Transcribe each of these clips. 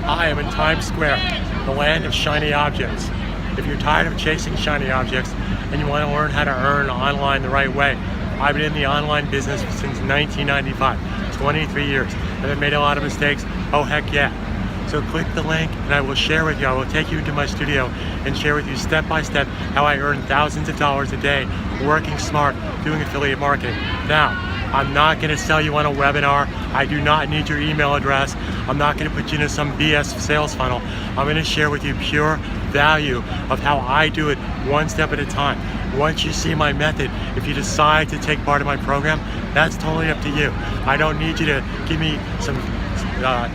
I am in Times Square, the land of shiny objects. If you're tired of chasing shiny objects and you want to learn how to earn online the right way, I've been in the online business since 1995, 23 years, and I've made a lot of mistakes. Oh heck yeah. So click the link and I will share with you, I will take you into my studio and share with you step by step how I earn thousands of dollars a day working smart, doing affiliate marketing. Now, I'm not going to sell you on a webinar. I do not need your email address. I'm not going to put you into some BS sales funnel. I'm going to share with you pure value of how I do it one step at a time. Once you see my method, if you decide to take part in my program, that's totally up to you. I don't need you to give me some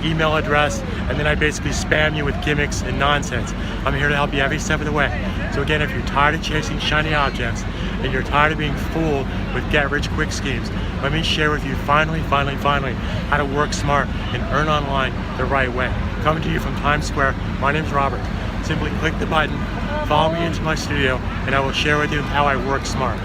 email address and then I basically spam you with gimmicks and nonsense. I'm here to help you every step of the way. So again, if you're tired of chasing shiny objects and you're tired of being fooled with get-rich-quick schemes, let me share with you finally how to work smart and earn online the right way. Coming to you from Times Square, my name's Robert. Simply click the button, follow me into my studio, and I will share with you how I work smart.